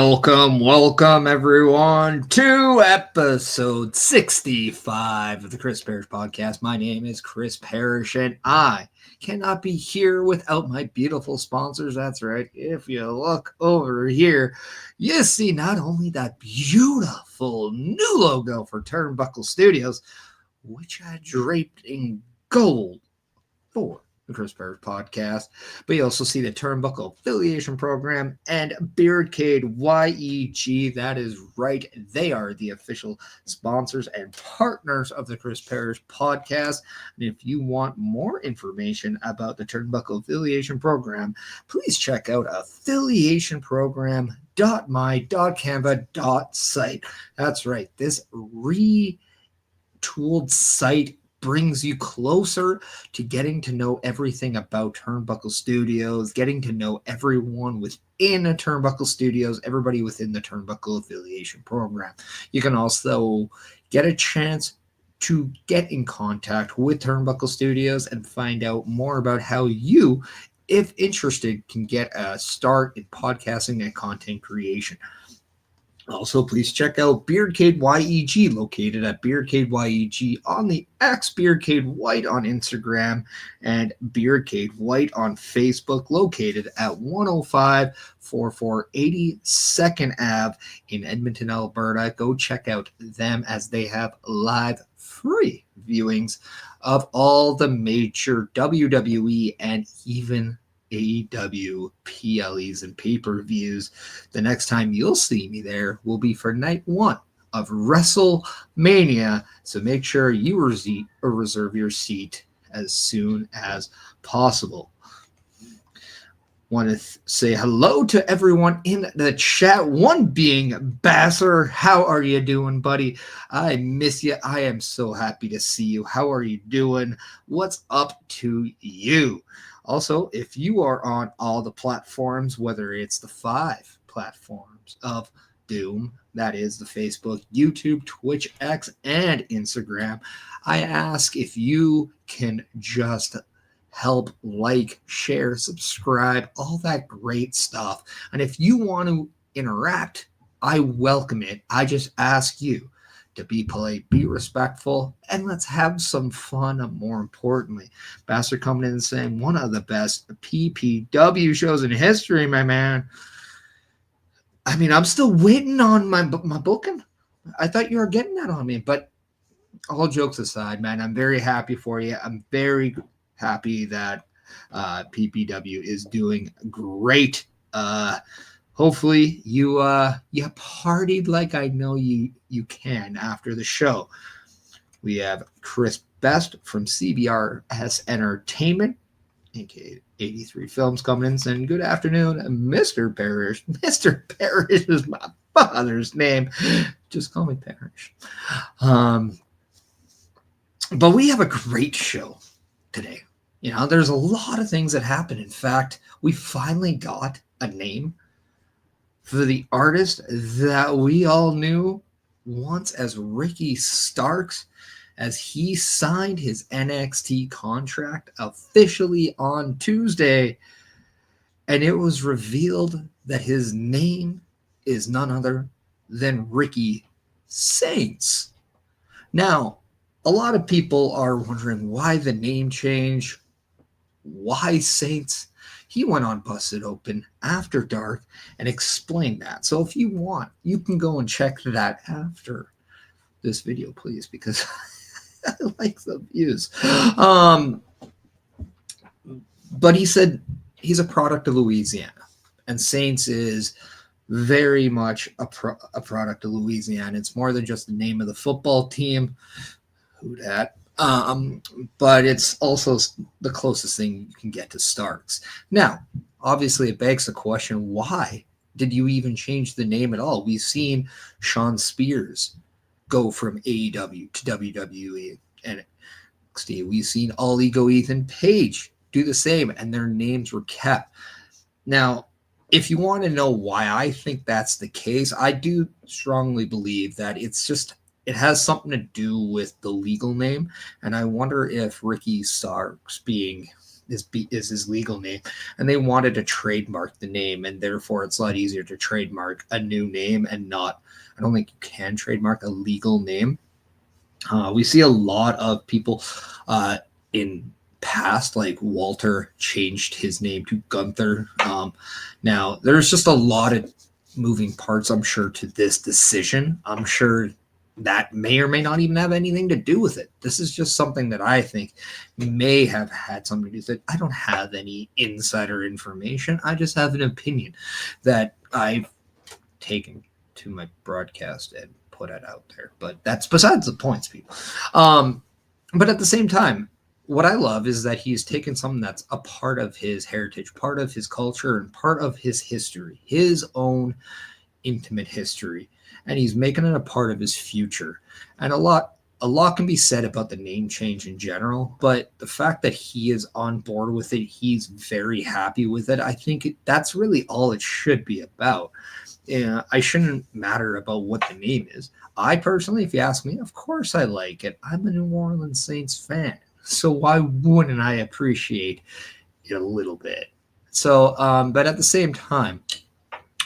Welcome everyone to episode 65 of the Chris Parrish podcast. My name is Chris Parrish and I cannot be here without my beautiful sponsors. That's right. If you look over here, you see not only that beautiful new logo for Turnbuckle Studios, which I draped in gold for the Chris Parrish podcast, but you also see the Turnbuckle Affiliation Program and beercadewhyte. That is right. They are the official sponsors and partners of the Chris Parrish podcast. And if you want more information about the Turnbuckle Affiliation Program, please check out affiliationprogram.my.canva.site. That's right. This retooled site brings you closer to getting to know everything about Turnbuckle Studios, getting to know everyone within a Turnbuckle Studios, everybody within the Turnbuckle Affiliation Program. You can also get a chance to get in contact with Turnbuckle Studios and find out more about how you, if interested, can get a start in podcasting and content creation. Also, please check out beercadewhyte, located at beercadewhyte on the X, beercadewhyte on Instagram, and beercadewhyte on Facebook, located at 105 4480 2nd Ave in Edmonton, Alberta. Go check out them as they have live free viewings of all the major WWE and even AEW PLEs and pay-per-views. The next time you'll see me there will be for night 1 of WrestleMania, so make sure you reserve your seat as soon as possible. Want to say hello to everyone in the chat, one being Basser. How are you doing, buddy? I miss you. I am so happy to see you. How are you doing? What's up to you? Also, if you are on all the platforms, whether it's the 5 platforms of Doom, that is the Facebook, YouTube, Twitch, X, and Instagram, I ask if you can just help like, share, subscribe, all that great stuff. And if you want to interact, I welcome it. I just ask you to be polite, be respectful, and let's have some fun. And more importantly, Bastard coming in and saying one of the best PPW shows in history, my man. I mean, I'm still waiting on my booking. I thought you were getting that on me, but all jokes aside, man, I'm very happy for you. I'm very happy that PPW is doing great. Hopefully you partied like I know you can after the show. We have Chris Best from CBRS Entertainment, aka 83 Films, coming in saying good afternoon, Mr. Parrish. Mr. Parrish is my father's name. Just call me Parrish. But we have a great show today. You know, there's a lot of things that happen. In fact, we finally got a name for the artist that we all knew once as Ricky Starks, as he signed his NXT contract officially on Tuesday. And it was revealed that his name is none other than Ricky Saints. Now, a lot of people are wondering why the name change, why Saints. He went on Busted Open After Dark and explained that. So if you want, you can go and check that after this video, please, because I like the views. But he said he's a product of Louisiana, and Saints is very much a product of Louisiana. It's more than just the name of the football team. Who dat? But it's also the closest thing you can get to Starks. Now, obviously, it begs the question, why did you even change the name at all? We've seen Sean Spears go from AEW to WWE and NXT. We've seen All Ego Ethan Page do the same, and their names were kept. Now, if you want to know why I think that's the case, I do strongly believe that it has something to do with the legal name, and I wonder if Ricky Starks being is his legal name, and they wanted to trademark the name, and therefore it's a lot easier to trademark a new name and not. I don't think you can trademark a legal name. We see a lot of people in past, like Walter changed his name to Gunther. Now there's just a lot of moving parts, I'm sure, to this decision. I'm sure that may or may not even have anything to do with it. This is just something that I think may have had something to do with it. I don't have any insider information. I just have an opinion that I've taken to my broadcast and put it out there. But that's besides the points, people. But at the same time, what I love is that he's taken something that's a part of his heritage, part of his culture, and part of his history, his own intimate history, and he's making it a part of his future. And a lot can be said about the name change in general, but the fact that he is on board with it, he's very happy with it. I think that's really all it should be about. I shouldn't matter about what the name is. I personally, if you ask me, of course I like it. I'm a New Orleans Saints fan, so why wouldn't I appreciate it a little bit? So, but at the same time,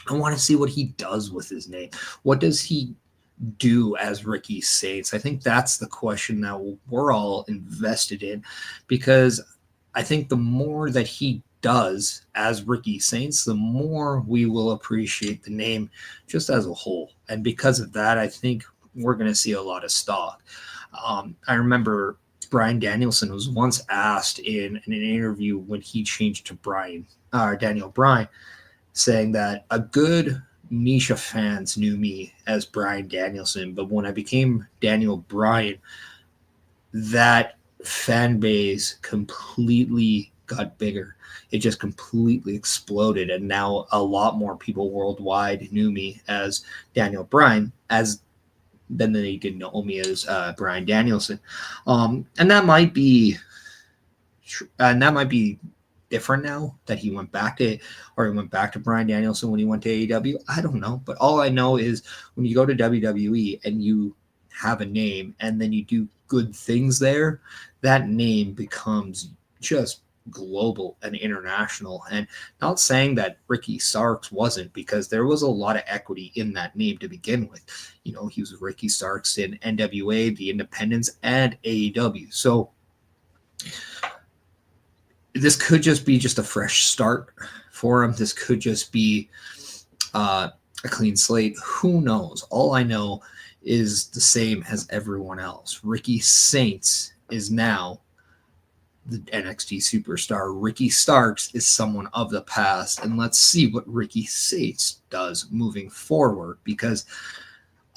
I want to see what he does with his name. What does he do as Ricky Saints? I think that's the question that we're all invested in, because I think the more that he does as Ricky Saints, the more we will appreciate the name just as a whole. And because of that, I think we're going to see a lot of stock. I remember Bryan Danielson was once asked in an interview when he changed to Daniel Bryan, saying that a good niche of fans knew me as Bryan Danielson, but when I became Daniel Bryan, that fan base completely got bigger. It just completely exploded, and now a lot more people worldwide knew me as Daniel Bryan than they did know me as Bryan Danielson. And that might be different now that he went back to Bryan Danielson when he went to AEW. I don't know, but all I know is when you go to WWE and you have a name and then you do good things there, that name becomes just global and international. And not saying that Ricky Starks wasn't, because there was a lot of equity in that name to begin with. You know, he was Ricky Starks in NWA, the Independents, and AEW. So this could just be just a fresh start for him. This could just be a clean slate. Who knows? All I know is the same as everyone else. Ricky Saints is now the NXT superstar. Ricky Starks is someone of the past. And let's see what Ricky Saints does moving forward, because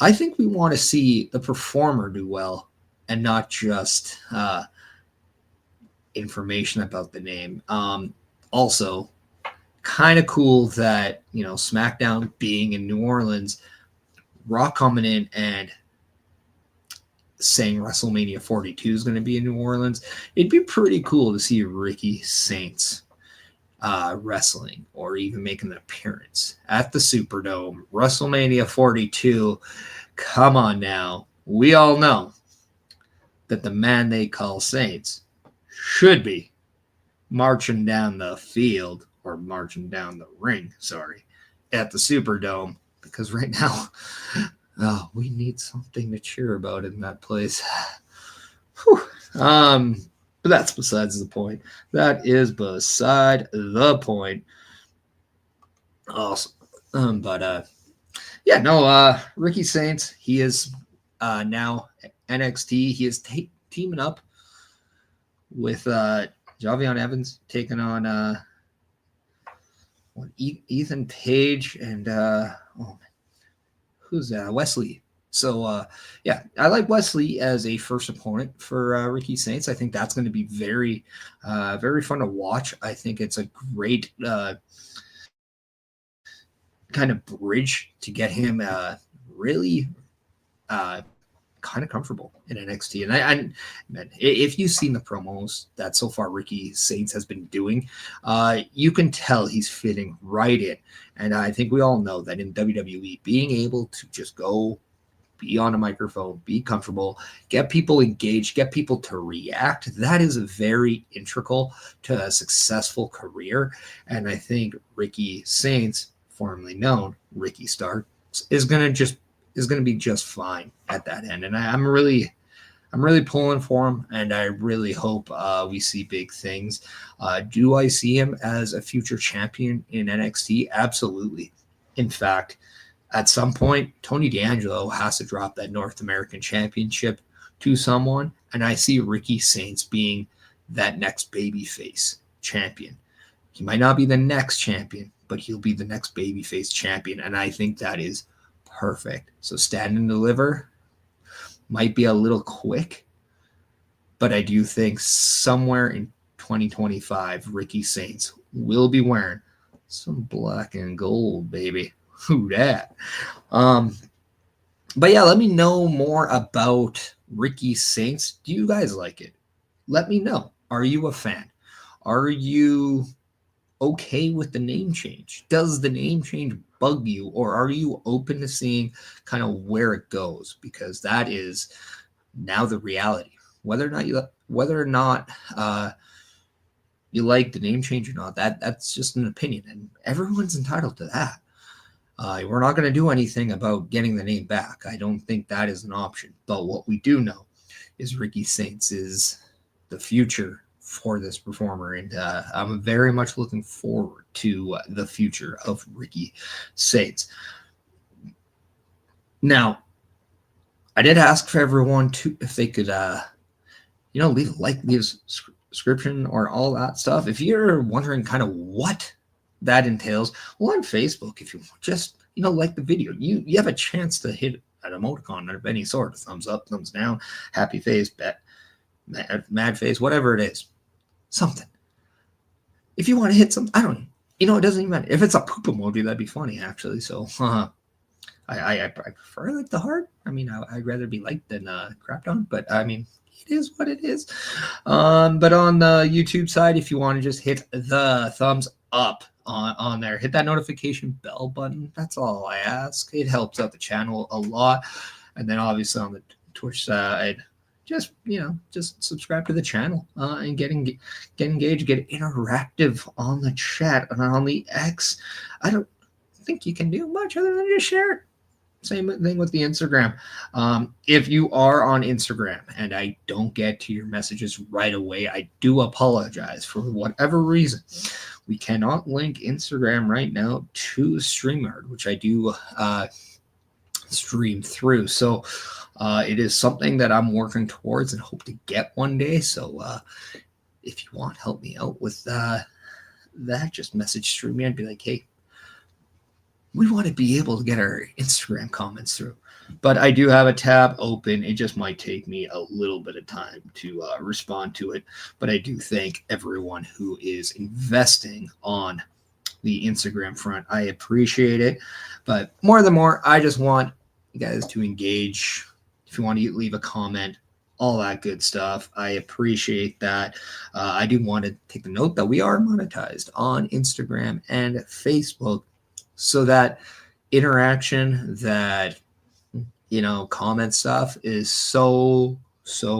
I think we want to see the performer do well and not just information about the name. Also, kind of cool that, you know, SmackDown being in New Orleans, Raw coming in and saying WrestleMania 42 is going to be in New Orleans. It'd be pretty cool to see Ricky Saints wrestling or even making an appearance at the Superdome. WrestleMania 42. Come on now. We all know that the man they call Saints should be marching down the field, or marching down the ring, at the Superdome, because right now, we need something to cheer about in that place. But that's besides the point. That is beside the point. Awesome. Ricky Saints, he is now NXT. He is teaming up with Javion Evans, taking on Ethan Page and who's Wesley. So I like Wesley as a first opponent for Ricky Saints. I think that's going to be very very fun to watch. I think it's a great kind of bridge to get him really kind of comfortable in NXT. And if you've seen the promos that so far Ricky Saints has been doing, you can tell he's fitting right in. And I think we all know that in WWE, being able to just go be on a microphone, be comfortable, get people engaged, get people to react. That is very integral to a successful career. And I think Ricky Saints, formerly known Ricky Starks, is going to be just fine at that end. And I'm really pulling for him, and I really hope we see big things. Do I see him as a future champion in NXT? Absolutely. In fact, at some point, Tony D'Angelo has to drop that North American Championship to someone, and I see Ricky Saints being that next babyface champion. He might not be the next champion, but he'll be the next babyface champion, and I think that is perfect. So Stand and Deliver might be a little quick, but I do think somewhere in 2025, Ricky Saints will be wearing some black and gold, baby. Who dat? But yeah, let me know more about Ricky Saints. Do you guys like it? Let me know. Are you a fan? Are you okay with the name change? Does the name change bug you, or are you open to seeing kind of where it goes? Because that is now the reality. Whether or not you like the name change or not, that's just an opinion, and everyone's entitled to that. We're not going to do anything about getting the name back. I don't think that is an option. But what we do know is Ricky Saints is the future for this performer, and I'm very much looking forward to the future of Ricky Saints. Now, I did ask for everyone to, if they could, leave a description or all that stuff. If you're wondering kind of what that entails, well, on Facebook, if you just like the video, you have a chance to hit an emoticon of any sort, a thumbs up, thumbs down, happy face, mad face, whatever it is, something. If you want to hit some, I don't know, it doesn't even matter. If it's a poop emoji, that'd be funny, actually. So I prefer like the heart. I mean, I'd rather be liked than crapped on, but I mean, it is what it is. But on the YouTube side, if you want to just hit the thumbs up on there, hit that notification bell button. That's all I ask. It helps out the channel a lot. And then obviously on the Twitch side, just subscribe to the channel and get engaged, get interactive on the chat and on the X. I don't think you can do much other than just share it. Same thing with the Instagram. If you are on Instagram and I don't get to your messages right away, I do apologize. For whatever reason, we cannot link Instagram right now to StreamYard, which I do stream through. So it is something that I'm working towards and hope to get one day. So if you want, help me out with that. Just message StreamYard and be like, hey, we want to be able to get our Instagram comments through. But I do have a tab open. It just might take me a little bit of time to respond to it. But I do thank everyone who is investing on the Instagram front. I appreciate it. But more than more, I just want you guys to engage. If you want to leave a comment, all that good stuff. I appreciate that. I do want to take the note that we are monetized on Instagram and Facebook. So that interaction, that, comment stuff is so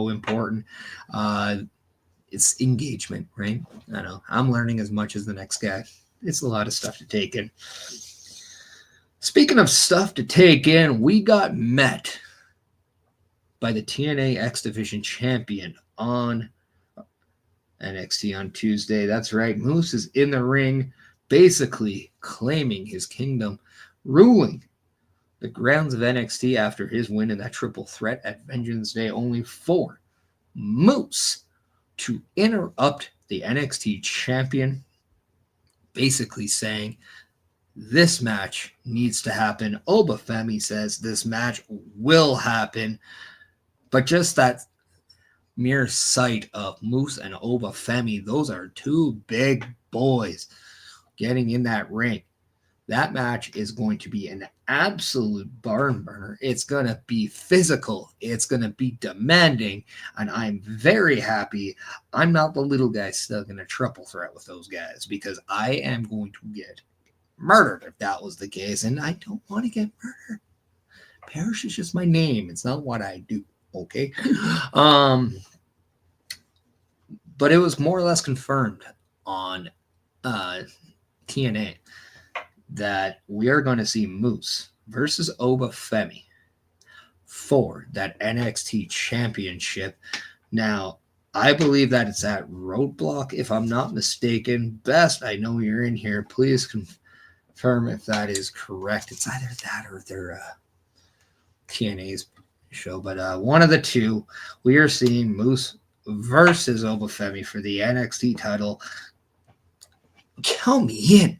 important. It's engagement, right? I know I'm learning as much as the next guy. It's a lot of stuff to take in. Speaking of stuff to take in, we got met by the TNA X Division champion on NXT on Tuesday. That's right. Moose is in the ring, basically claiming his kingdom, ruling the grounds of NXT after his win in that triple threat at Vengeance Day, only for Moose to interrupt the NXT champion, basically saying this match needs to happen. Oba Femi says this match will happen, but just that mere sight of Moose and Oba Femi, those are two big boys getting in that ring. That match is going to be an absolute barn burner. It's going to be physical. It's going to be demanding. And I'm very happy I'm not the little guy stuck in a triple threat with those guys, because I am going to get murdered if that was the case. And I don't want to get murdered. Perish is just my name. It's not what I do. Okay. But it was more or less confirmed on TNA that we are going to see Moose versus Oba Femi for that NXT championship. Now, I believe that it's at Roadblock, if I'm not mistaken. Best, I know you're in here. Please confirm if that is correct. It's either that or their TNA's show, but one of the two. We are seeing Moose versus Oba Femi for the NXT title. Count me in,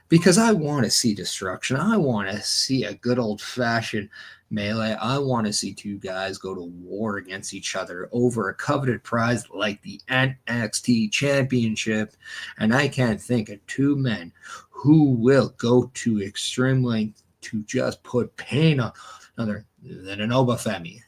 because I want to see destruction. I want to see a good old-fashioned melee. I want to see two guys go to war against each other over a coveted prize like the NXT Championship. And I can't think of two men who will go to extreme length to just put pain on another than an Oba Femi,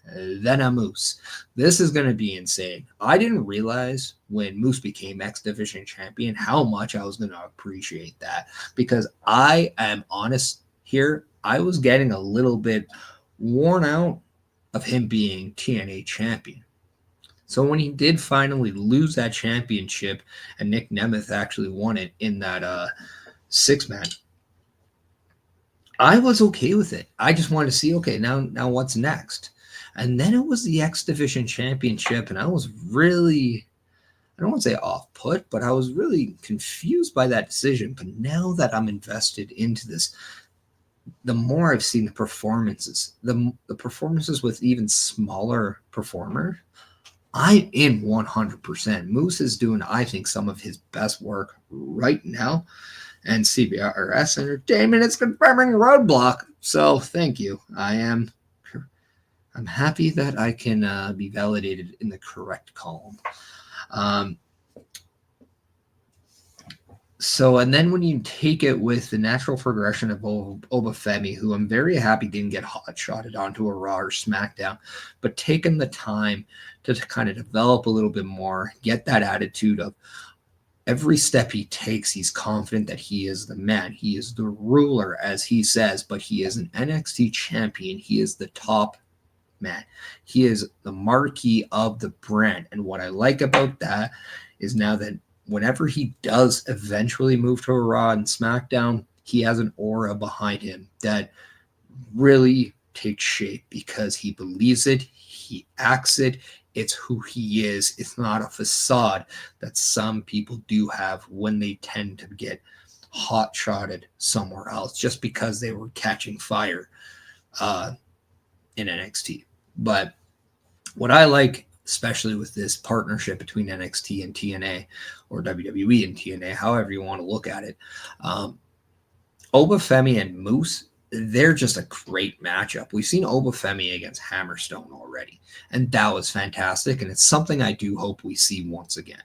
then a Moose. This is going to be insane. I didn't realize when Moose became X Division champion how much I was going to appreciate that, because I am honest here. I was getting a little bit worn out of him being TNA champion. So when he did finally lose that championship and Nick Nemeth actually won it in that 6-man, I was okay with it. I just wanted to see, okay, now what's next? And then it was the X Division Championship, and I was really, I don't want to say off put, but I was really confused by that decision. But now that I'm invested into this, the more I've seen the performances, the performances with even smaller performers, I'm in 100%. Moose is doing, I think, some of his best work right now. And CBRS Entertainment is confirming Roadblock. So thank you. I'm happy that I can be validated in the correct column. So, and then when you take it with the natural progression of Oba Femi, who I'm very happy didn't get hot-shotted onto a Raw or SmackDown, but taking the time to kind of develop a little bit more, get that attitude of every step he takes, he's confident that he is the man. He is the ruler, as he says, but he is an NXT champion. He is the top man. He is the marquee of the brand. And what I like about that is now that whenever he does eventually move to a Raw and SmackDown, he has an aura behind him that really takes shape because he believes it, he acts it, it's who he is. It's not a facade that some people do have when they tend to get hot-shotted somewhere else just because they were catching fire in NXT. But what I like, especially with this partnership between NXT and TNA, or WWE and TNA, however you want to look at it, Oba Femi and Moose, they're just a great matchup. We've seen Oba Femi against Hammerstone already, and that was fantastic, and it's something I do hope we see once again.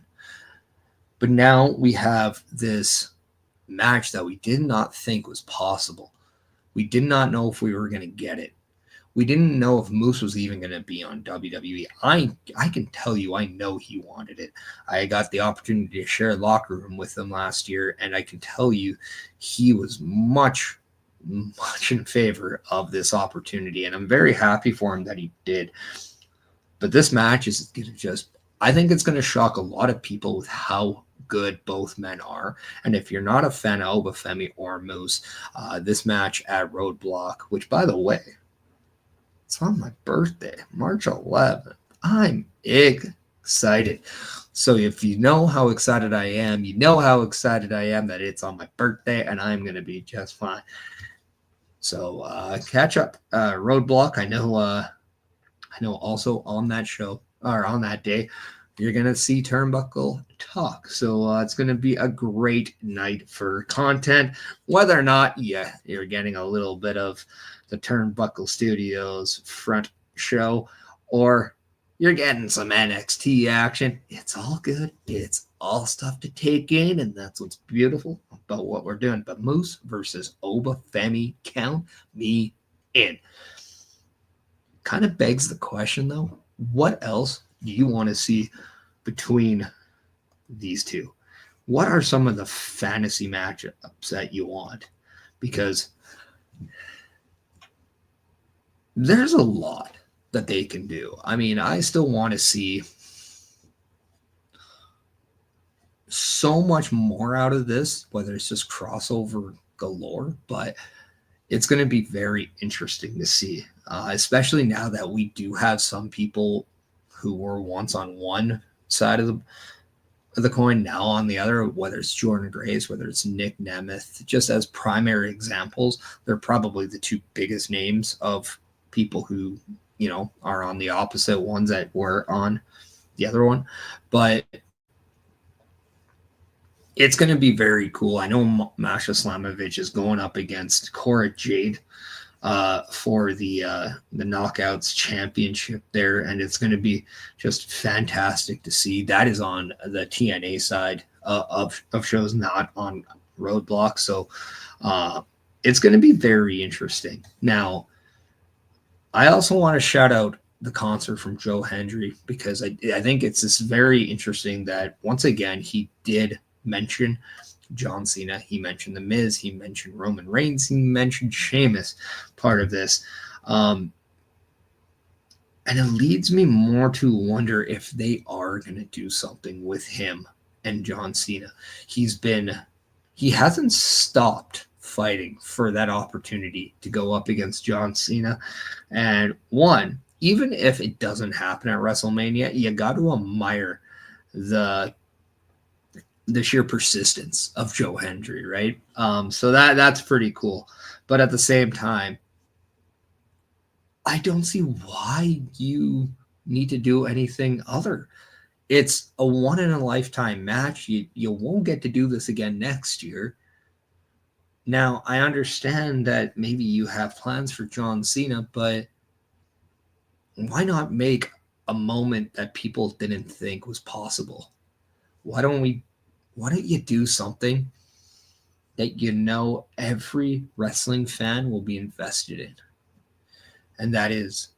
But now we have this match that we did not think was possible. We did not know if we were going to get it. We didn't know if Moose was even going to be on WWE. I can tell you, I know he wanted it. I got the opportunity to share a locker room with him last year, and I can tell you he was much in favor of this opportunity, and I'm very happy for him that he did. But this match is going to just, I think it's going to shock a lot of people with how good both men are. And if you're not a fan of Oba Femi or Moose, this match at Roadblock, which by the way, it's on my birthday, March 11th. I'm excited. So if you know how excited I am, you know how excited I am that it's on my birthday, and I'm going to be just fine. So catch up. Roadblock, I know also on that show, or on that day, you're going to see Turnbuckle talk. So it's going to be a great night for content. Whether or not you're getting a little bit of the Turnbuckle Studios front show, or you're getting some NXT action, it's all good. It's all stuff to take in, and that's what's beautiful about what we're doing. But Moose versus Oba Femi, count me in. Kind of begs the question, though, what else do you want to see between these two? What are some of the fantasy matchups that you want? Because there's a lot that they can do. I mean, I still want to see so much more out of this, whether it's just crossover galore, but it's going to be very interesting to see, especially now that we do have some people who were once on one side of the coin, now on the other, whether it's Jordan Grace, whether it's Nick Nemeth, just as primary examples. They're probably the two biggest names of people who, you know, are on the opposite ones that were on the other one. But it's going to be very cool. I know Masha Slamovich is going up against Cora Jade for the Knockouts Championship there, and it's going to be just fantastic to see. That is on the TNA side of shows, not on Roadblock. So it's going to be very interesting. Now, I also want to shout out the concert from Joe Hendry, because I think it's just very interesting that once again he did mention John Cena, he mentioned The Miz, he mentioned Roman Reigns, he mentioned Sheamus, part of this. And it leads me more to wonder if they are going to do something with him and John Cena. He hasn't stopped fighting for that opportunity to go up against John Cena. And one, even if it doesn't happen at WrestleMania, you got to admire the sheer persistence of Joe Hendry, right? So that's pretty cool. But at the same time, I don't see why you need to do anything other. It's a one-in-a-lifetime match. You won't get to do this again next year. Now, I understand that maybe you have plans for John Cena, but why not make a moment that people didn't think was possible? Why don't you do something that you know every wrestling fan will be invested in? And that is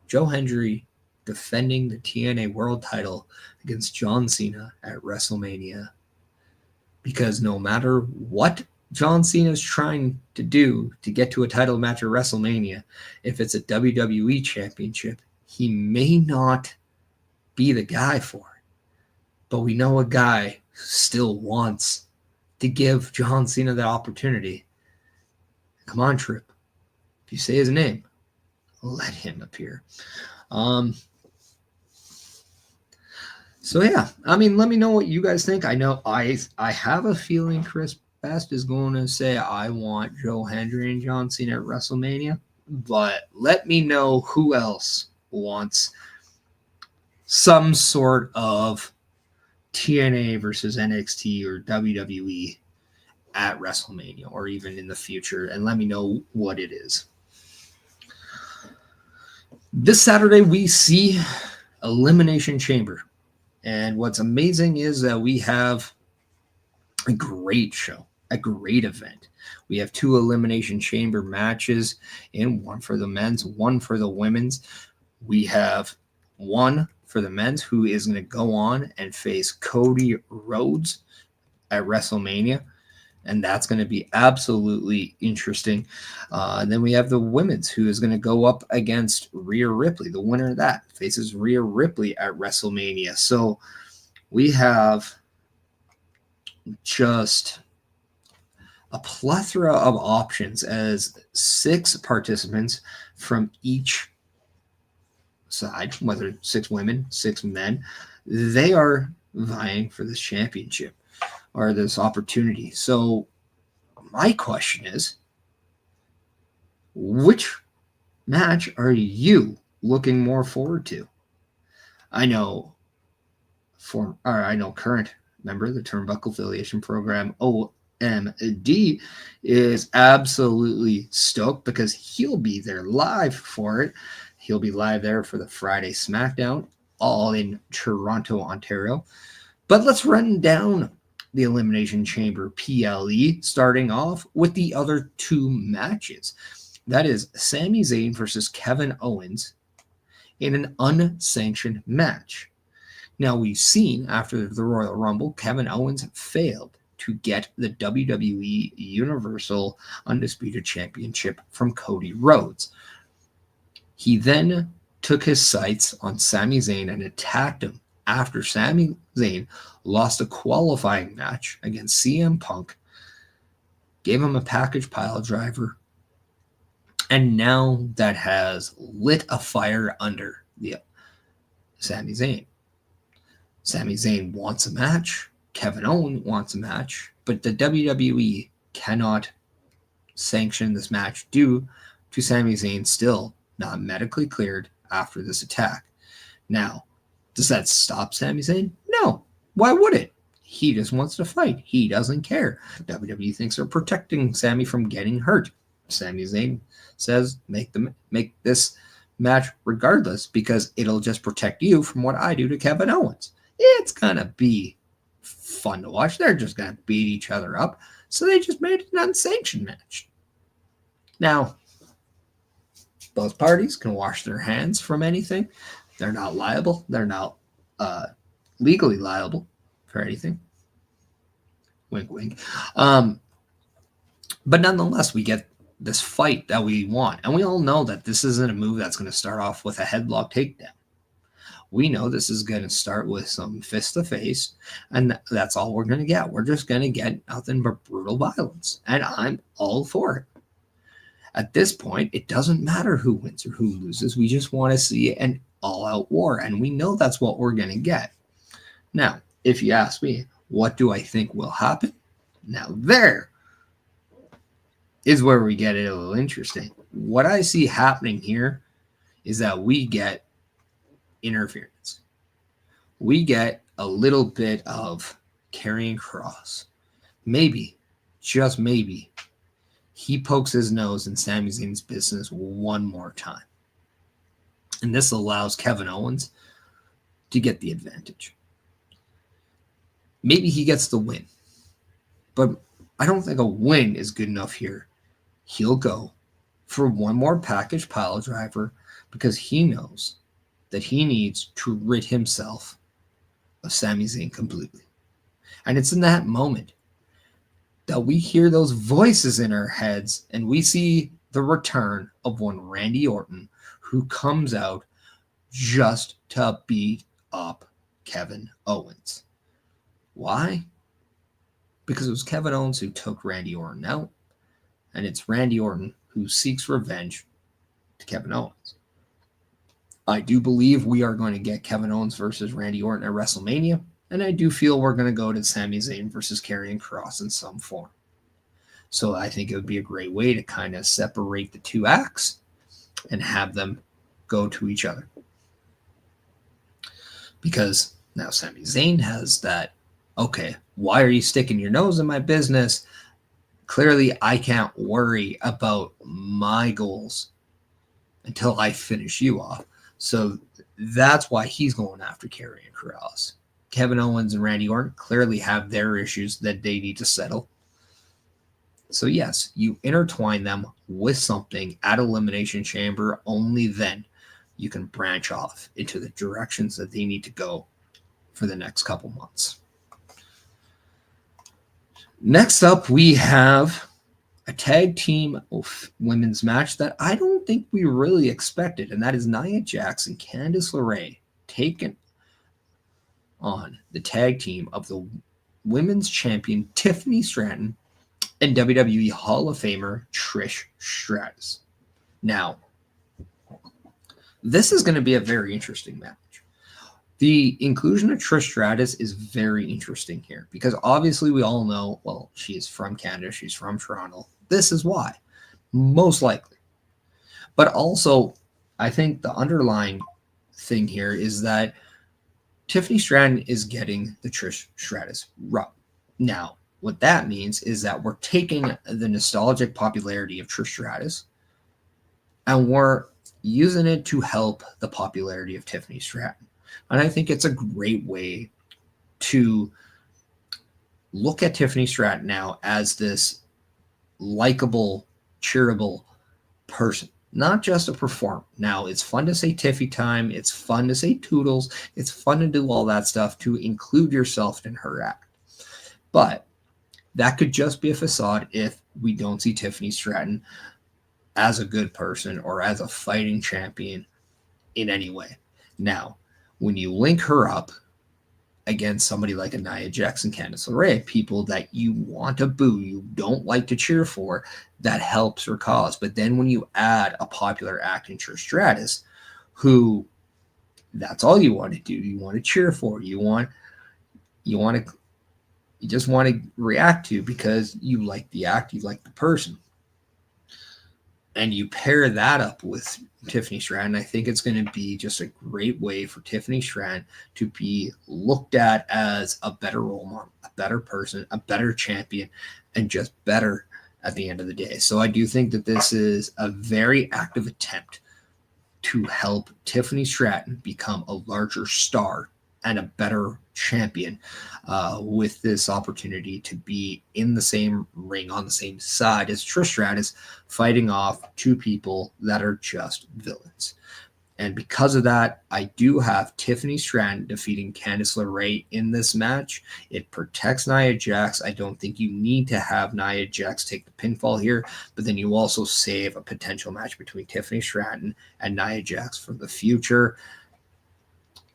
Joe Hendry defending the TNA World title against John Cena at WrestleMania. Because no matter what John Cena is trying to do to get to a title match at WrestleMania, if it's a WWE Championship, he may not be the guy for it. But we know a guy who still wants to give John Cena that opportunity. Come on, Tripp. If you say his name, let him appear. So yeah, I mean, let me know what you guys think. I know I have a feeling Chris Best is going to say I want Joe Hendry and John Cena at WrestleMania, but let me know who else wants some sort of TNA versus NXT or WWE at WrestleMania or even in the future, and let me know what it is. This Saturday, we see Elimination Chamber. And what's amazing is that we have a great show, a great event. We have 2 Elimination Chamber matches, and one for the men's, one for the women's. We have one for the men's who is going to go on and face Cody Rhodes at WrestleMania. And that's going to be absolutely interesting. And then we have the women's who is going to go up against Rhea Ripley. The winner of that faces Rhea Ripley at WrestleMania. So we have just a plethora of options as 6 participants from each side, whether 6 women, 6 men, they are vying for this championship or this opportunity. So my question is, which match are you looking more forward to? I know current member of the Turnbuckle Affiliation Program, OMD, is absolutely stoked because he'll be there live for it. He'll be live there for the Friday SmackDown, all in Toronto, Ontario. But let's run down the Elimination Chamber PLE, starting off with the other 2 matches. That is Sami Zayn versus Kevin Owens in an unsanctioned match. Now, we've seen after the Royal Rumble, Kevin Owens failed to get the WWE Universal Undisputed Championship from Cody Rhodes. He then took his sights on Sami Zayn and attacked him after Sami Zayn lost a qualifying match against CM Punk, gave him a package pile driver, and now that has lit a fire under the Sami Zayn. Sami Zayn wants a match. Kevin Owens wants a match, but the WWE cannot sanction this match due to Sami Zayn still not medically cleared after this attack. Now, does that stop Sami Zayn? No. Why would it? He just wants to fight. He doesn't care. WWE thinks they're protecting Sami from getting hurt. Sami Zayn says, make this match regardless because it'll just protect you from what I do to Kevin Owens. It's going to be fun to watch. They're just going to beat each other up. So they just made it an unsanctioned match. Now, both parties can wash their hands from anything. They're not liable. They're not legally liable for anything. Wink, wink. But nonetheless, we get this fight that we want. And we all know that this isn't a move that's going to start off with a headlock takedown. We know this is going to start with some fist-to-face, and that's all we're going to get. We're just going to get nothing but brutal violence, and I'm all for it. At this point, it doesn't matter who wins or who loses. We just want to see an all-out war, and we know that's what we're going to get. Now, if you ask me, what do I think will happen? Now, there is where we get it a little interesting. What I see happening here is that we get interference. We get a little bit of carrying cross. Maybe, just maybe, he pokes his nose in Sami Zayn's business one more time. And this allows Kevin Owens to get the advantage. Maybe he gets the win. But I don't think a win is good enough here. He'll go for one more package pile driver because he knows that he needs to rid himself of Sami Zayn completely. And it's in that moment that we hear those voices in our heads and we see the return of one Randy Orton who comes out just to beat up Kevin Owens. Why? Because it was Kevin Owens who took Randy Orton out, and it's Randy Orton who seeks revenge to Kevin Owens. I do believe we are going to get Kevin Owens versus Randy Orton at WrestleMania, and I do feel we're going to go to Sami Zayn versus Karrion Kross in some form. So I think it would be a great way to kind of separate the two acts and have them go to each other. Because now Sami Zayn has that, okay, why are you sticking your nose in my business? Clearly, I can't worry about my goals until I finish you off. So that's why he's going after Karrion Kross. Kevin Owens and Randy Orton clearly have their issues that they need to settle. So yes, you intertwine them with something at Elimination Chamber. Only then you can branch off into the directions that they need to go for the next couple months. Next up, we have a tag team women's match that I don't think we really expected, and that is Nia Jax and Candice LeRae taking on the tag team of the women's champion Tiffany Stratton and WWE Hall of Famer Trish Stratus. Now, this is going to be a very interesting match. The inclusion of Trish Stratus is very interesting here because obviously we all know, well, she is from Canada, she's from Toronto. This is why, most likely. But also, I think the underlying thing here is that Tiffany Stratton is getting the Trish Stratus rub. Now, what that means is that we're taking the nostalgic popularity of Trish Stratus and we're using it to help the popularity of Tiffany Stratton. And I think it's a great way to look at Tiffany Stratton now as this likable, cheerable person, not just a performer. Now, it's fun to say Tiffy time. It's fun to say Toodles. It's fun to do all that stuff to include yourself in her act. But that could just be a facade if we don't see Tiffany Stratton as a good person or as a fighting champion in any way. Now, when you link her up against somebody like a Nia Jax and Candice LeRae, people that you want to boo, you don't like to cheer for, that helps her cause. But then when you add a popular act in Trish Stratus, who that's all you want to do, you want to cheer for, you just want to react to because you like the act, you like the person. And you pair that up with Tiffany Stratton, I think it's going to be just a great way for Tiffany Stratton to be looked at as a better role model, a better person, a better champion, and just better at the end of the day. So I do think that this is a very active attempt to help Tiffany Stratton become a larger star and a better champion with this opportunity to be in the same ring on the same side as Trish Stratus, fighting off two people that are just villains. And because of that, I do have Tiffany Stratton defeating Candice LeRae in this match. It protects Nia Jax. I don't think you need to have Nia Jax take the pinfall here, but then you also save a potential match between Tiffany Stratton and Nia Jax for the future.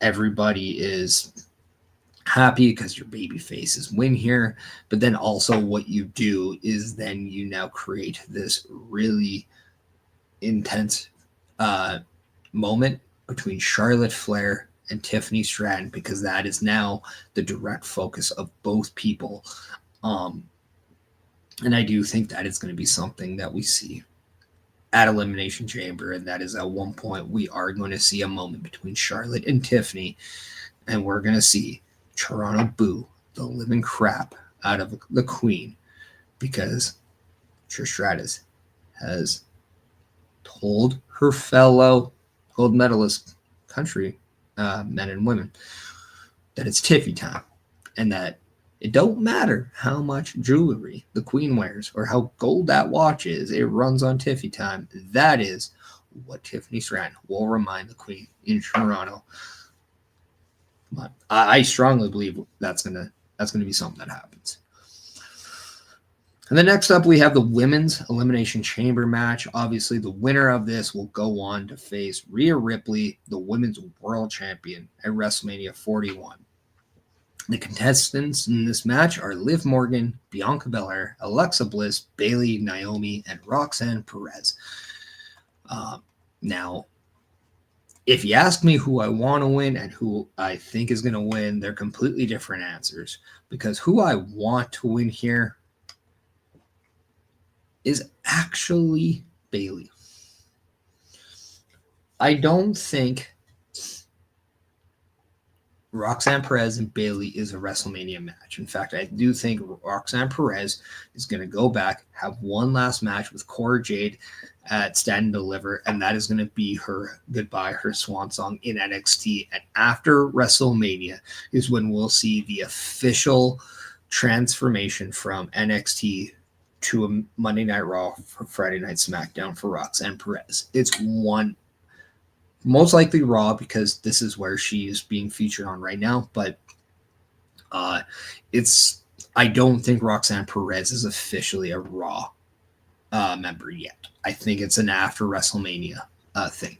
Everybody is happy because your baby faces win here, but then also what you do is then you now create this really intense moment between Charlotte Flair and Tiffany Stratton, because that is now the direct focus of both people. And I do think that is going to be something that we see at Elimination Chamber, and that is at one point we are going to see a moment between Charlotte and Tiffany, and we're going to see Toronto boo the living crap out of the Queen because Trish Stratus has told her fellow gold medalist country men and women that it's Tiffy time, and that it don't matter how much jewelry the Queen wears or how gold that watch is, it runs on Tiffy time. That is what Tiffany Stratton will remind the Queen in Toronto. But I strongly believe that's gonna be something that happens. And then next up, we have the Women's Elimination Chamber match. Obviously, the winner of this will go on to face Rhea Ripley, the Women's World Champion, at WrestleMania 41. The contestants in this match are Liv Morgan, Bianca Belair, Alexa Bliss, Bayley, Naomi, and Roxanne Perez. Now, if you ask me who I want to win and who I think is going to win, they're completely different answers. Because who I want to win here is actually Bayley. I don't think Roxanne Perez and Bayley is a WrestleMania match. In fact, I do think Roxanne Perez is going to go back, have one last match with Cora Jade at Stand and Deliver, and that is going to be her goodbye, her swan song in NXT. And after WrestleMania is when we'll see the official transformation from NXT to a Monday Night Raw for Friday Night SmackDown for Roxanne Perez. It's one, most likely Raw, because this is where she is being featured on right now. But I don't think Roxanne Perez is officially a Raw member yet. I think it's an after WrestleMania thing.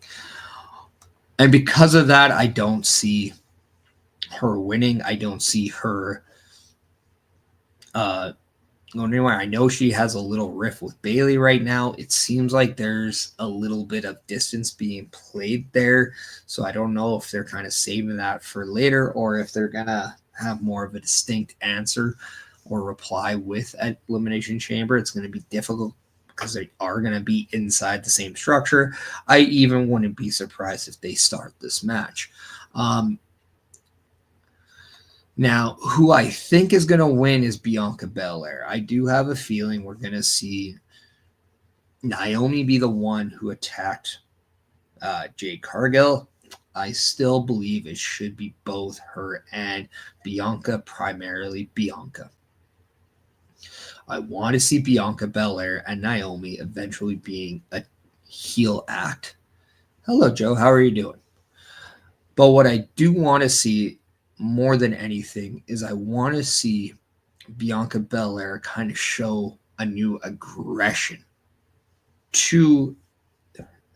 And because of that, I don't see her winning. I don't see her going anywhere. I know she has a little riff with Bayley right now. It seems like there's a little bit of distance being played there. So I don't know if they're kind of saving that for later or if they're going to have more of a distinct answer or reply with at Elimination Chamber. It's going to be difficult because they are going to be inside the same structure. I even wouldn't be surprised if they start this match. Now, who I think is going to win is Bianca Belair. I do have a feeling we're going to see Naomi be the one who attacked Jade Cargill. I still believe it should be both her and Bianca, primarily Bianca. I want to see Bianca Belair and Naomi eventually being a heel act. Hello, Joe. How are you doing? But what I do want to see more than anything is I want to see Bianca Belair kind of show a new aggression to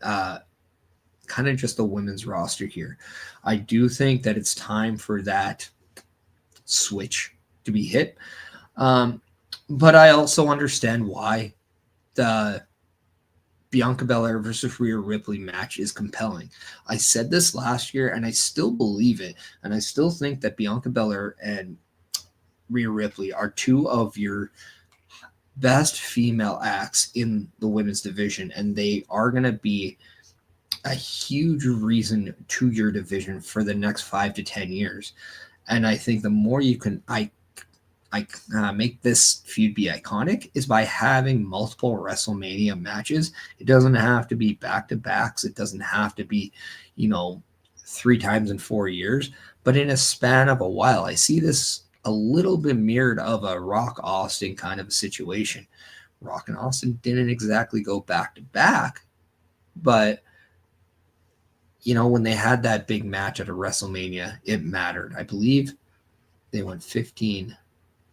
kind of just the women's roster here. I do think that it's time for that switch to be hit. But I also understand why the Bianca Belair versus Rhea Ripley match is compelling. I said this last year, and I still believe it. And I still think that Bianca Belair and Rhea Ripley are two of your best female acts in the women's division, and they are going to be a huge reason to your division for the next 5 to 10 years. And I think the more you can make this feud be iconic is by having multiple WrestleMania matches. It doesn't have to be back-to-backs. It doesn't have to be, 3 times in 4 years, but in a span of a while. I see this a little bit mirrored of a Rock Austin kind of a situation. Rock and Austin didn't exactly go back-to-back, but when they had that big match at a WrestleMania, it mattered. I believe they went 15,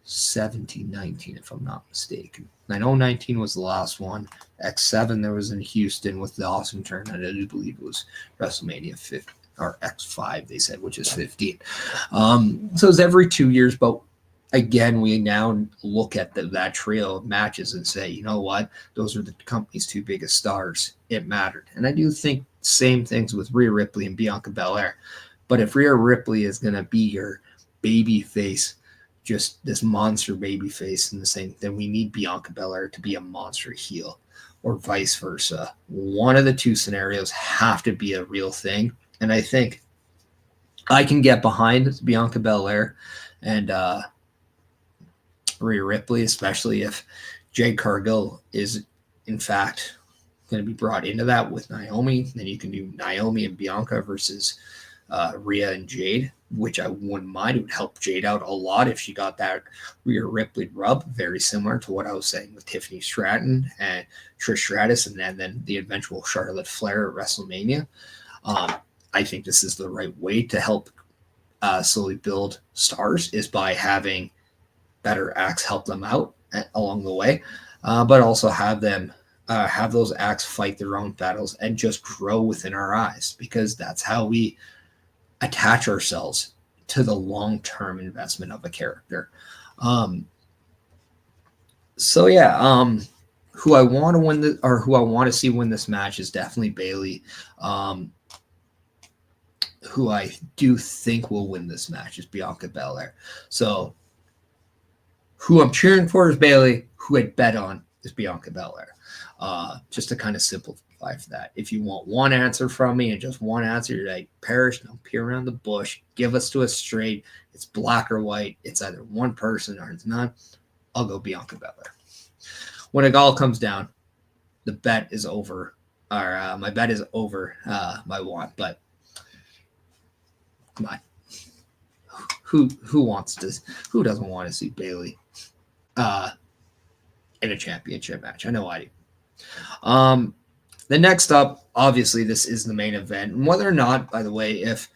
17, 19, if I'm not mistaken. I know 19 was the last one. X7 there was in Houston with the Austin turn, and I do believe it was WrestleMania 50 or X5 they said, which is 15. So it's every 2 years, but again, we now look at that trio of matches and say, you know what? Those are the company's 2 biggest stars. It mattered. And I do think same things with Rhea Ripley and Bianca Belair. But if Rhea Ripley is going to be your baby face, just this monster baby face in the same, then we need Bianca Belair to be a monster heel, or vice versa. One of the 2 scenarios have to be a real thing. And I think I can get behind Bianca Belair and Rhea Ripley, especially if Jade Cargill is in fact going to be brought into that with Naomi. Then you can do Naomi and Bianca versus Rhea and Jade, which I wouldn't mind. It would help Jade out a lot if she got that Rhea Ripley rub, very similar to what I was saying with Tiffany Stratton and Trish Stratus, and then the eventual Charlotte Flair at WrestleMania. I think this is the right way to help slowly build stars, is by having better acts help them out along the way, but also have them have those acts fight their own battles and just grow within our eyes, because that's how we attach ourselves to the long-term investment of a character. Who I want to win who I want to see win this match is definitely Bayley. Who I do think will win this match is Bianca Belair. So who I'm cheering for is Bayley. Who I'd bet on is Bianca Belair. Just to kind of simplify for that. If you want one answer from me and just one answer, you're like, Perish, don't peer around the bush. Give us to us straight. It's black or white. It's either one person or it's none. I'll go Bianca Belair. When it all comes down, the bet is over. Or my bet is over my want. But come on. Who doesn't want to see Bayley in a championship match? I know I do. The next up, obviously, this is the main event. And whether or not, by the way, if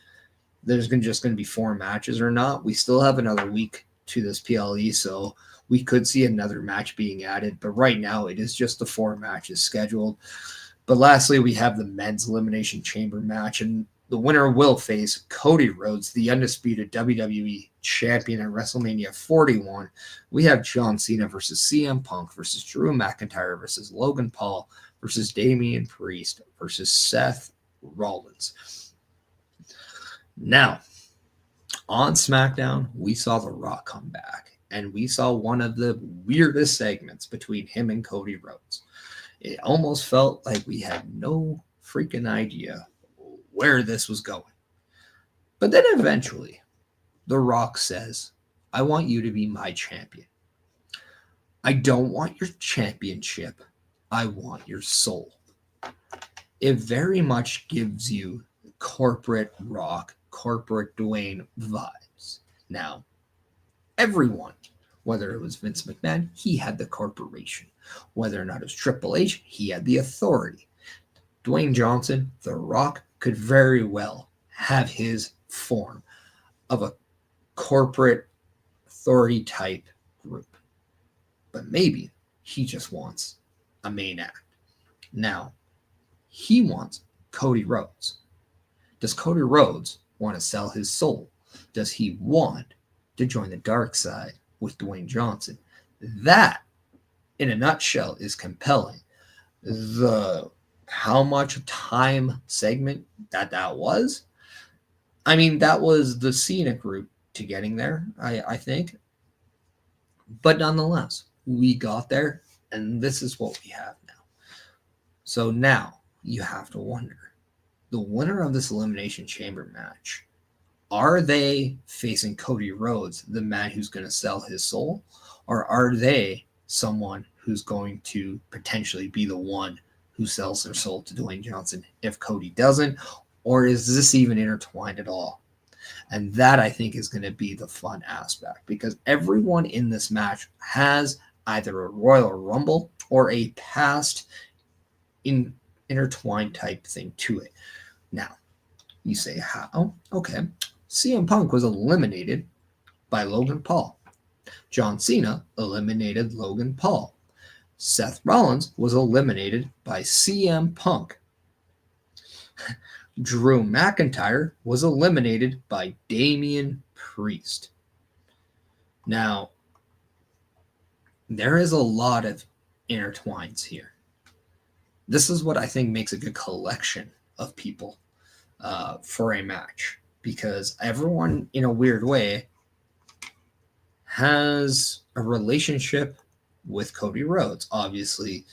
there's just going to be 4 matches or not, we still have another week to this PLE, so we could see another match being added. But right now, it is just the 4 matches scheduled. But lastly, we have the men's Elimination Chamber match, and the winner will face Cody Rhodes, the undisputed WWE champion at WrestleMania 41. We have John Cena versus CM Punk versus Drew McIntyre versus Logan Paul versus Damian Priest versus Seth Rollins. Now, on SmackDown, we saw The Rock come back, and we saw one of the weirdest segments between him and Cody Rhodes. It almost felt like we had no freaking idea where this was going. But then eventually, The Rock says, I want you to be my champion. I don't want your championship. I want your soul. It very much gives you corporate Rock, corporate Dwayne vibes. Now, everyone, whether it was Vince McMahon, he had the corporation. Whether or not it was Triple H, he had the authority. Dwayne Johnson, The Rock, could very well have his form of a corporate authority type group. But maybe he just wants a main act. Now, He wants Cody Rhodes. Does Cody Rhodes want to sell his soul? Does he want to join the dark side with Dwayne Johnson? That, in a nutshell, is compelling. The how much time segment that was, I mean, that was the scenic route to getting there, I think. But nonetheless, we got there, and this is what we have now. So now you have to wonder, the winner of this Elimination Chamber match, are they facing Cody Rhodes, the man who's going to sell his soul? Or are they someone who's going to potentially be the one who sells their soul to Dwayne Johnson if Cody doesn't? Or is this even intertwined at all? And that, I think, is going to be the fun aspect, because everyone in this match has either a Royal Rumble or a past intertwined type thing to it. Now, you say, how? Okay. CM Punk was eliminated by Logan Paul. John Cena eliminated Logan Paul. Seth Rollins was eliminated by CM Punk. Drew McIntyre was eliminated by Damian Priest. Now, there is a lot of intertwines here. This is what I think makes a good collection of people for a match, because everyone, in a weird way, has a relationship with Cody Rhodes. Obviously,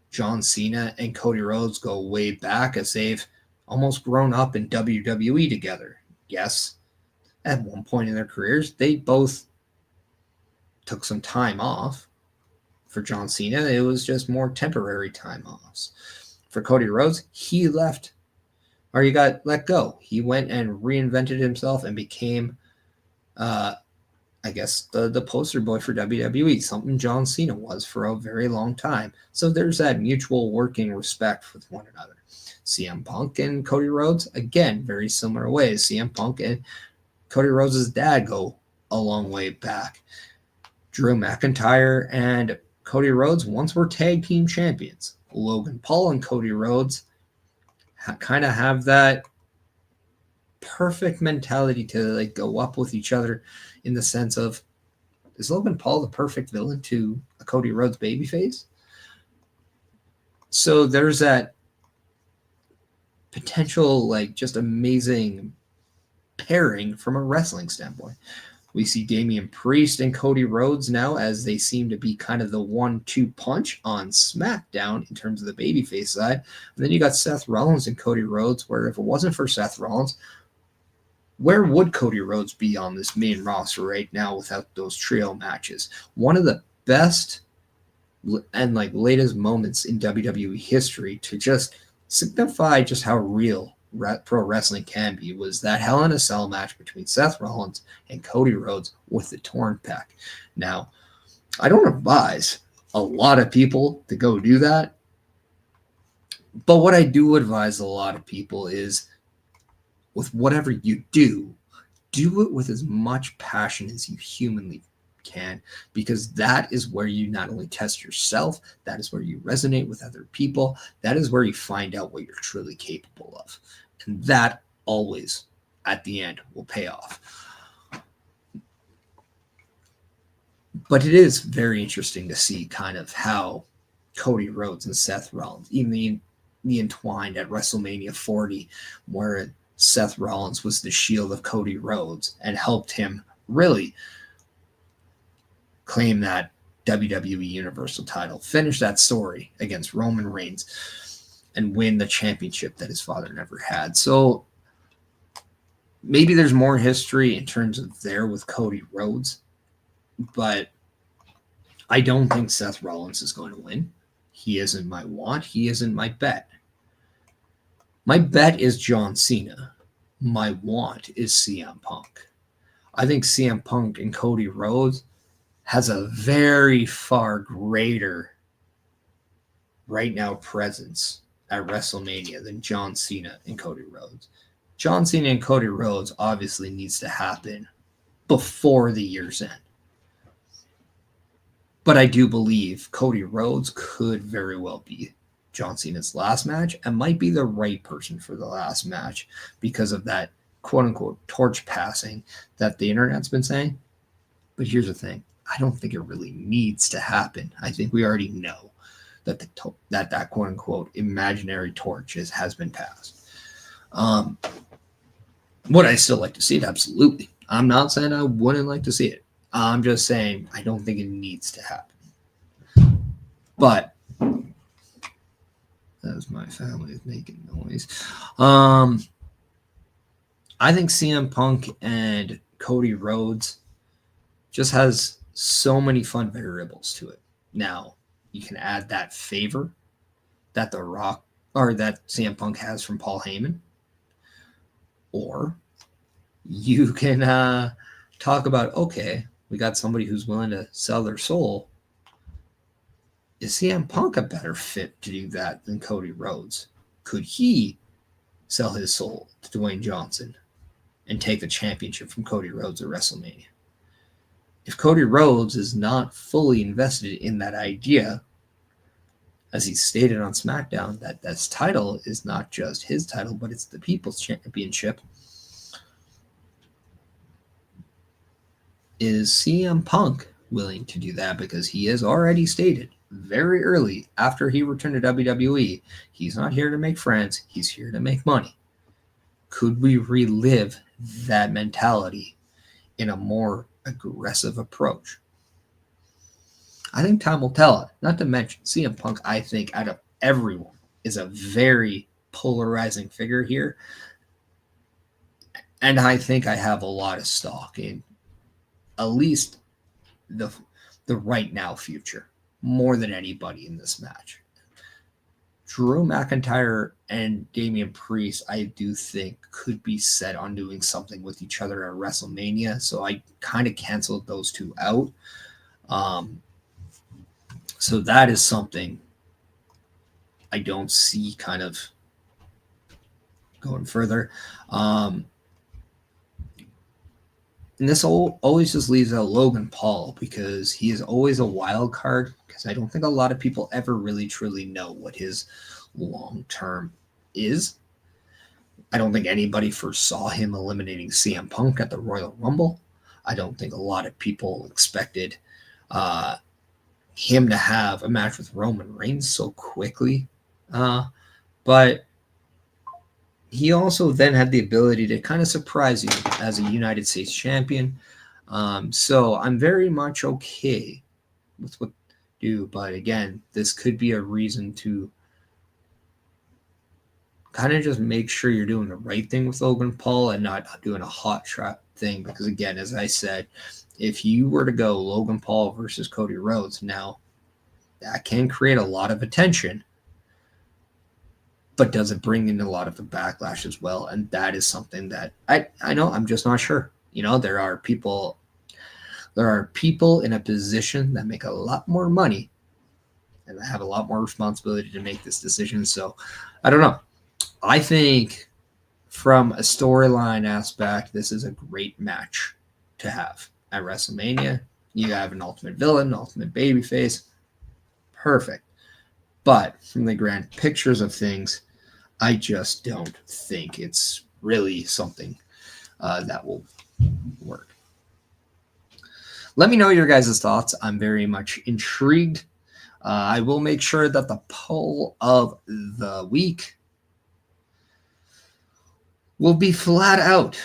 John Cena and Cody Rhodes go way back, as they've almost grown up in WWE together. Yes, at one point in their careers, they both took some time off. For John Cena, it was just more temporary time offs. For Cody Rhodes, he left, or he got let go. He went and reinvented himself and became, I guess, the poster boy for WWE, something John Cena was for a very long time. So there's that mutual working respect with one another. CM Punk and Cody Rhodes, again, very similar ways. CM Punk and Cody Rhodes' dad go a long way back. Drew McIntyre and Cody Rhodes once were tag team champions. Logan Paul and Cody Rhodes kind of have that perfect mentality to go up with each other, in the sense of, is Logan Paul the perfect villain to a Cody Rhodes babyface? So there's that potential, just amazing pairing from a wrestling standpoint. We see Damian Priest and Cody Rhodes now, as they seem to be kind of the 1-2 punch on SmackDown in terms of the babyface side. And then you got Seth Rollins and Cody Rhodes, where if it wasn't for Seth Rollins, where would Cody Rhodes be on this main roster right now without those trio matches? One of the best and latest moments in WWE history to just signify just how real pro wrestling can be was that Hell in a Cell match between Seth Rollins and Cody Rhodes with the torn pec. Now, I don't advise a lot of people to go do that, but what I do advise a lot of people is, with whatever you do it with as much passion as you humanly can, because that is where you not only test yourself, that is where you resonate with other people, that is where you find out what you're truly capable of. And that always, at the end, will pay off. But it is very interesting to see kind of how Cody Rhodes and Seth Rollins, even the entwined at WrestleMania 40, where Seth Rollins was the shield of Cody Rhodes and helped him really claim that WWE Universal title, finish that story against Roman Reigns, and win the championship that his father never had. So maybe there's more history in terms of there with Cody Rhodes, but I don't think Seth Rollins is going to win. He isn't my want. He isn't my bet. My bet is John Cena. My want is CM Punk. I think CM Punk and Cody Rhodes has a very far greater right now presence at WrestleMania than John Cena and Cody Rhodes. John Cena and Cody Rhodes obviously needs to happen before the year's end. But I do believe Cody Rhodes could very well be John Cena's last match and might be the right person for the last match because of that quote-unquote torch passing that the internet's been saying. But here's the thing. I don't think it really needs to happen. I think we already know that that quote-unquote imaginary torch has been passed. Would I still like to see it? Absolutely. I'm not saying I wouldn't like to see it. I'm just saying I don't think it needs to happen. But that was my family making noise. I think CM Punk and Cody Rhodes just has so many fun variables to it. Now, you can add that favor that The Rock or that CM Punk has from Paul Heyman. Or you can talk about, okay, we got somebody who's willing to sell their soul. Is CM Punk a better fit to do that than Cody Rhodes? Could he sell his soul to Dwayne Johnson and take the championship from Cody Rhodes at WrestleMania? If Cody Rhodes is not fully invested in that idea, as he stated on SmackDown, that this title is not just his title, but it's the People's Championship, is CM Punk willing to do that? Because he has already stated very early after he returned to WWE, he's not here to make friends, he's here to make money. Could we relive that mentality in a more aggressive approach? I think time will tell. Not to mention, CM Punk, I think, out of everyone, is a very polarizing figure here. And I think I have a lot of stock in at least the right now future, more than anybody in this match. Drew McIntyre and Damian Priest, I do think, could be set on doing something with each other at WrestleMania. So I kind of canceled those two out. So that is something I don't see kind of going further. And this always just leaves out Logan Paul because he is always a wild card because I don't think a lot of people ever really truly know what his long term is. I don't think anybody foresaw him eliminating CM Punk at the Royal Rumble. I don't think a lot of people expected him to have a match with Roman Reigns so quickly. But he also then had the ability to kind of surprise you as a United States champion. So I'm very much okay with what you do. But again, this could be a reason to kind of just make sure you're doing the right thing with Logan Paul and not doing a hot shot thing. Because again, as I said, if you were to go Logan Paul versus Cody Rhodes, now that can create a lot of attention. But does it bring in a lot of the backlash as well? And that is something that I know I'm just not sure. You know, there are people in a position that make a lot more money and that have a lot more responsibility to make this decision. So I don't know. I think from a storyline aspect, this is a great match to have at WrestleMania. You have an ultimate villain, ultimate babyface. Perfect. But from the grand pictures of things, I just don't think it's really something that will work. Let me know your guys' thoughts. I'm very much intrigued. I will make sure that the poll of the week will be flat out.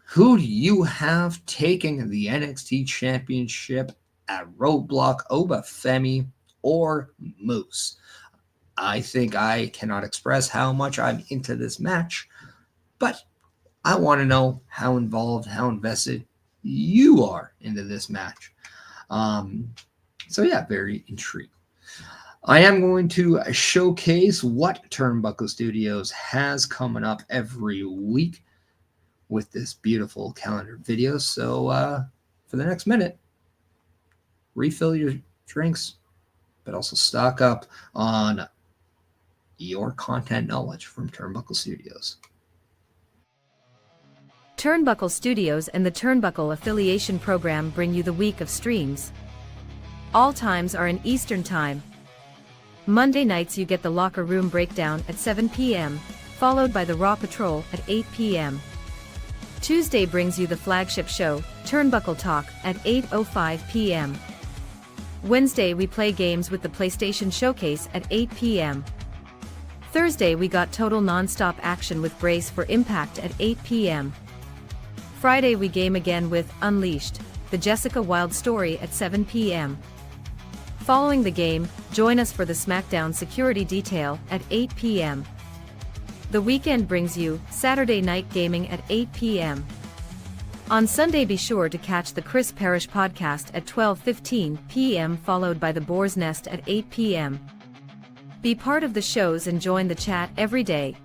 Who do you have taking the NXT Championship at Roadblock, Oba Femi, or Moose? I think I cannot express how much I'm into this match, but I want to know how involved, how invested you are into this match. So yeah, very intrigued. I am going to showcase what Turnbuckle Studios has coming up every week with this beautiful calendar video. So for the next minute, refill your drinks, but also stock up on your content knowledge from Turnbuckle Studios. Turnbuckle Studios and the Turnbuckle Affiliation Program bring you the week of streams. All times are in Eastern Time. Monday nights you get the Locker Room Breakdown at 7 p.m., followed by the Raw Patrol at 8 p.m. Tuesday brings you the flagship show, Turnbuckle Talk, at 8:05 p.m. Wednesday we play games with the PlayStation Showcase at 8 p.m. Thursday we got total non-stop action with Brace for Impact at 8 p.m. Friday we game again with Unleashed, the Jessica Wilde story at 7 p.m. Following the game, join us for the SmackDown Security Detail at 8 p.m. The weekend brings you Saturday Night Gaming at 8 p.m. On Sunday be sure to catch the Chris Parrish podcast at 12:15 p.m. followed by the Boar's Nest at 8 p.m. Be part of the shows and join the chat every day.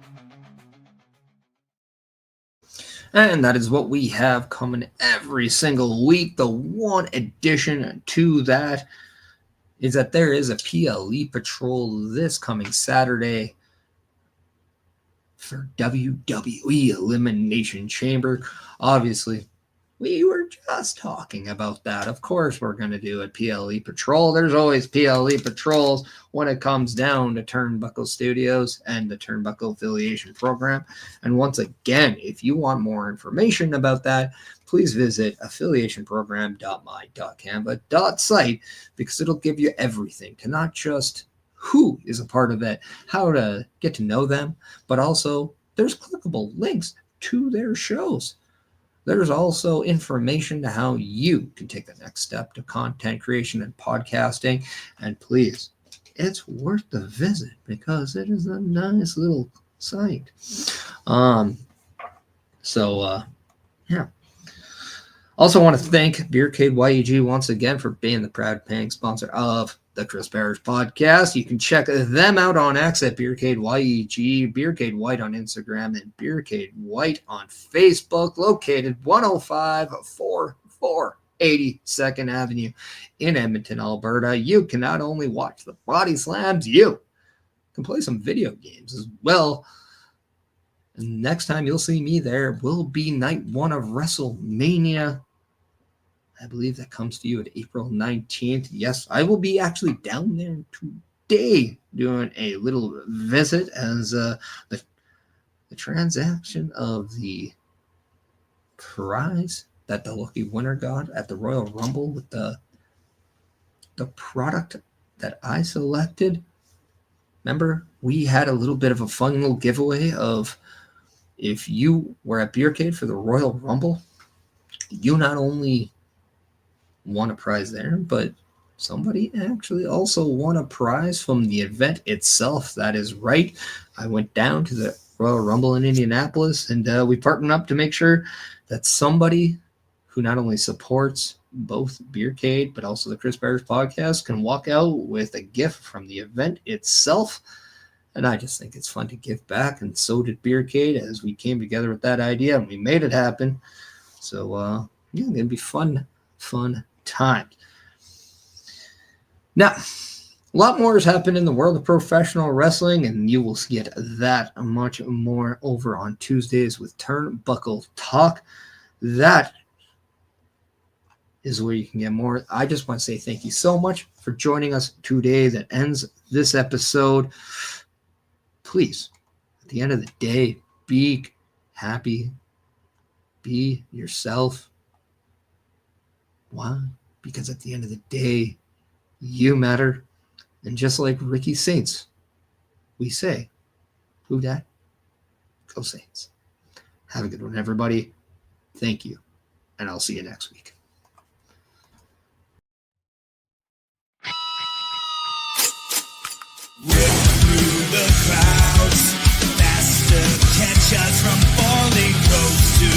And that is what we have coming every single week. The one addition to that is that there is a PLE Patrol this coming Saturday for WWE Elimination Chamber. Obviously, we were just talking about that. Of course, we're going to do a PLE Patrol. There's always PLE Patrols when it comes down to Turnbuckle Studios and the Turnbuckle Affiliation Program. And once again, if you want more information about that, please visit affiliationprogram.my.canva.site because it'll give you everything to not just who is a part of it, how to get to know them, but also there's clickable links to their shows. There's also information to how you can take the next step to content creation and podcasting. And please, it's worth the visit because it is a nice little site. Yeah. Also want to thank beercadewhyte once again for being the proud paying sponsor of the Chris Parrish podcast. You can check them out on X at beercadewhyte, beercadewhyte on Instagram, and beercadewhyte on Facebook, located 10544 82nd Avenue in Edmonton, Alberta. You can not only watch the body slams, you can play some video games as well. And next time you'll see me there will be night one of WrestleMania. I believe that comes to you at April 19th. Yes, I will be actually down there today doing a little visit as the transaction of the prize that the lucky winner got at the Royal Rumble with the product that I selected. Remember, we had a little bit of a fun little giveaway of if you were at Beercade for the Royal Rumble, you not only won a prize there, but somebody actually also won a prize from the event itself. That is right. I went down to the Royal Rumble in Indianapolis, and we partnered up to make sure that somebody who not only supports both Beercade but also the Chris Parrish podcast can walk out with a gift from the event itself. And I just think it's fun to give back, and so did Beercade as we came together with that idea and we made it happen. So yeah, it's gonna be fun time. Now, a lot more has happened in the world of professional wrestling, and you will get that much more over on Tuesdays with Turnbuckle Talk. That is where you can get more. I just want to say thank you so much for joining us today. That ends this episode. Please, at the end of the day, be happy, be yourself. Why? Because at the end of the day, you matter. And just like Ricky Saints, we say, who dat? Go Saints. Have a good one, everybody. Thank you. And I'll see you next week. Rip through the clouds, faster, catch us from falling ropes to